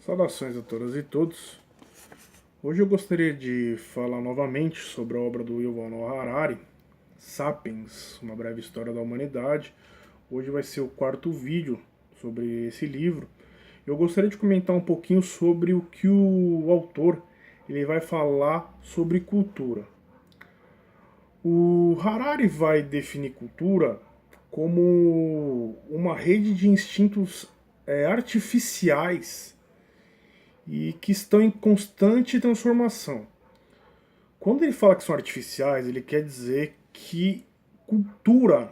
Saudações a todas e todos. Hoje eu gostaria de falar novamente sobre a obra do Yuval Noah Harari, Sapiens, uma breve história da humanidade. Hoje vai ser o quarto vídeo sobre esse livro. Eu gostaria de comentar um pouquinho sobre o que o autor ele vai falar sobre cultura. O Harari vai definir cultura como uma rede de instintos artificiais e que estão em constante transformação. Quando ele fala que são artificiais, ele quer dizer que cultura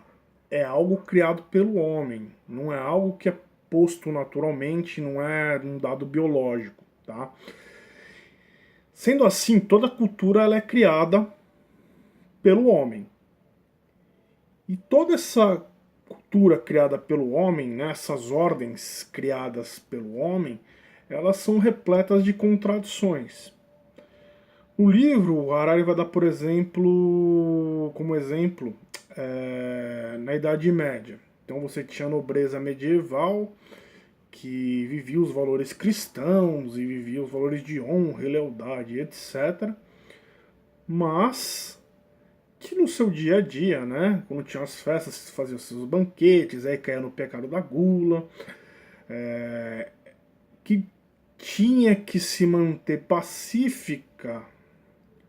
é algo criado pelo homem, não é algo que é posto naturalmente, não é um dado biológico, tá? Sendo assim, toda cultura ela é criada pelo homem. E toda essa cultura criada pelo homem, né, essas ordens criadas pelo homem, elas são repletas de contradições. No livro, o Harari vai dar, por exemplo, como exemplo, na Idade Média. Então você tinha a nobreza medieval, que vivia os valores cristãos e vivia os valores de honra e lealdade, etc. Mas que no seu dia a dia, né, quando tinha as festas, faziam seus banquetes, aí caía no pecado da gula, que tinha que se manter pacífica,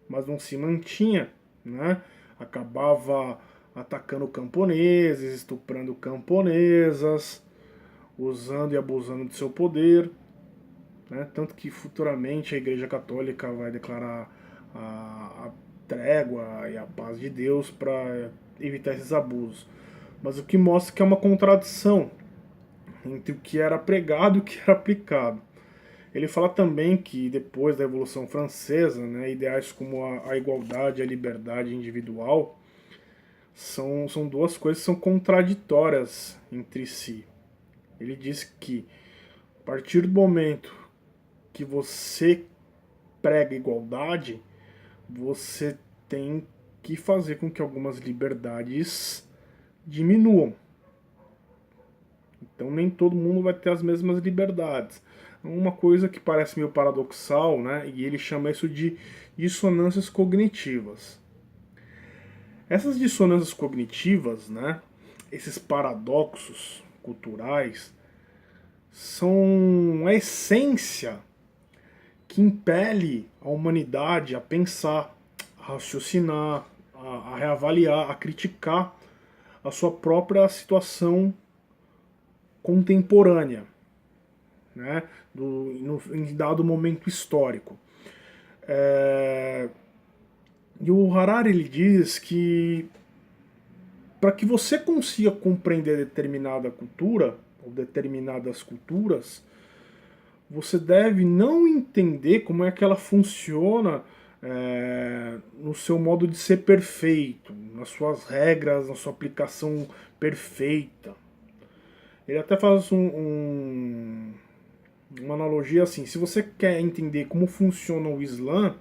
mas não se mantinha, né? Acabava atacando camponeses, estuprando camponesas, usando e abusando de seu poder, né? Tanto que futuramente a Igreja Católica vai declarar a trégua e a paz de Deus para evitar esses abusos. Mas o que mostra que é uma contradição entre o que era pregado e o que era aplicado. Ele fala também que depois da Revolução Francesa, né, ideais como a igualdade e a liberdade individual são duas coisas que são contraditórias entre si. Ele diz que a partir do momento que você prega igualdade, você tem que fazer com que algumas liberdades diminuam. Então nem todo mundo vai ter as mesmas liberdades. Uma coisa que parece meio paradoxal, né? E ele chama isso de dissonâncias cognitivas. Essas dissonâncias cognitivas, né? Esses paradoxos culturais, são a essência que impele a humanidade a pensar, a raciocinar, a reavaliar, a criticar a sua própria situação contemporânea, né, em dado momento histórico. E o Harari ele diz que para que você consiga compreender determinada cultura, ou determinadas culturas, você deve não entender como é que ela funciona no seu modo de ser perfeito, nas suas regras, na sua aplicação perfeita. Ele até faz uma analogia assim, se você quer entender como funciona o Islã,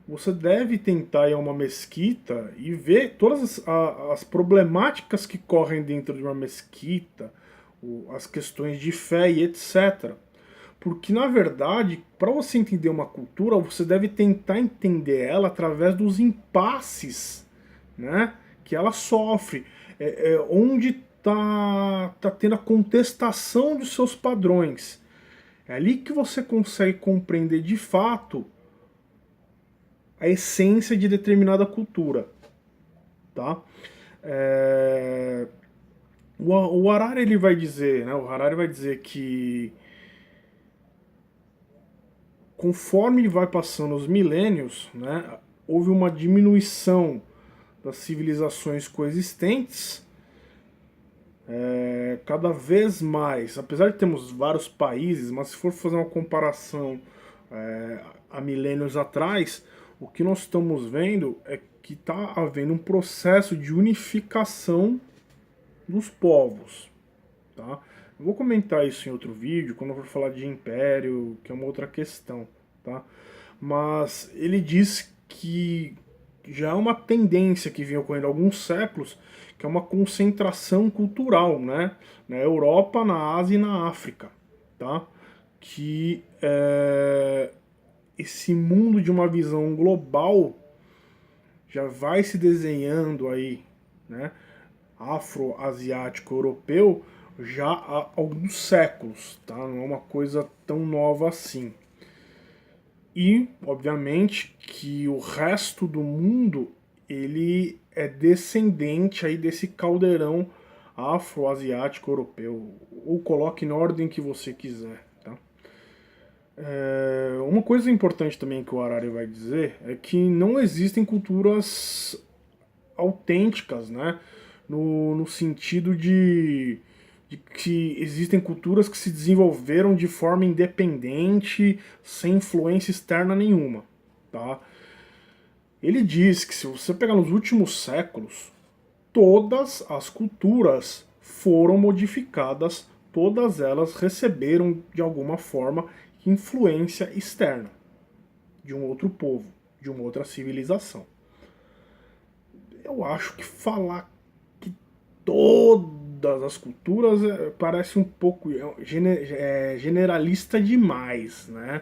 você deve tentar ir a uma mesquita e ver todas as problemáticas que correm dentro de uma mesquita, as questões de fé e etc. Porque, na verdade, para você entender uma cultura, você deve tentar entender ela através dos impasses, né, que ela sofre, onde tá tendo a contestação dos seus padrões. É ali que você consegue compreender de fato a essência de determinada cultura, tá? O Harari ele vai dizer, né? O Harari vai dizer que conforme vai passando os milênios, né, houve uma diminuição das civilizações coexistentes. Cada vez mais, apesar de termos vários países, mas se for fazer uma comparação há milênios atrás, o que nós estamos vendo é que está havendo um processo de unificação dos povos. Tá? Eu vou comentar isso em outro vídeo, quando eu for falar de império, que é uma outra questão. Tá? Mas ele diz que já é uma tendência que vinha ocorrendo há alguns séculos, que é uma concentração cultural, né? Na Europa, na Ásia e na África. Tá? que esse mundo de uma visão global já vai se desenhando aí, né, afro-asiático europeu, já há alguns séculos, tá? Não é uma coisa tão nova assim. E, obviamente, que o resto do mundo ele é descendente aí desse caldeirão afro-asiático europeu, ou coloque na ordem que você quiser, tá? Uma coisa importante também que o Harari vai dizer é que não existem culturas autênticas, né? No sentido de que existem culturas que se desenvolveram de forma independente, sem influência externa nenhuma, tá? Ele diz que se você pegar nos últimos séculos, todas as culturas foram modificadas, todas elas receberam de alguma forma influência externa de um outro povo, de uma outra civilização. Eu acho que falar que todas as culturas parece um pouco generalista demais, né?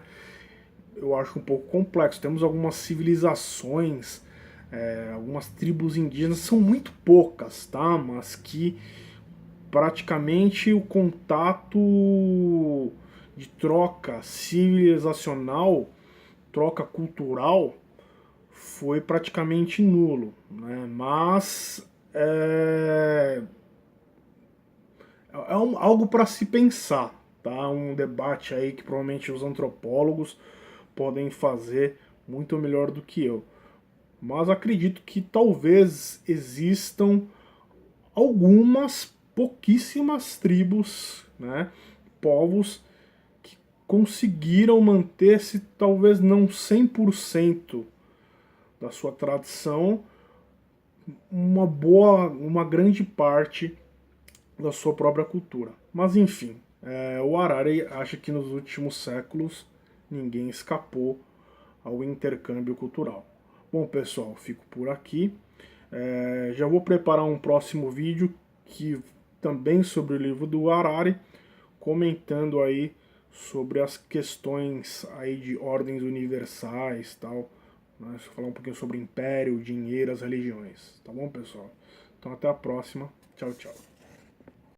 Eu acho um pouco complexo. Temos algumas civilizações, algumas tribos indígenas, são muito poucas, tá? Mas que praticamente o contato de troca civilizacional, troca cultural, foi praticamente nulo, né? Mas algo para se pensar, tá? Um debate aí que provavelmente os antropólogos podem fazer muito melhor do que eu. Mas acredito que talvez existam algumas pouquíssimas tribos, né, povos que conseguiram manter-se talvez não 100% da sua tradição, uma grande parte da sua própria cultura. Mas enfim, o Harari acha que nos últimos séculos ninguém escapou ao intercâmbio cultural. Bom, pessoal, fico por aqui. Já vou preparar um próximo vídeo que também sobre o livro do Harari, comentando aí sobre as questões aí de ordens universais, tal, né? Falar um pouquinho sobre império, dinheiro, as religiões, tá bom, pessoal? Então até a próxima. Tchau, tchau.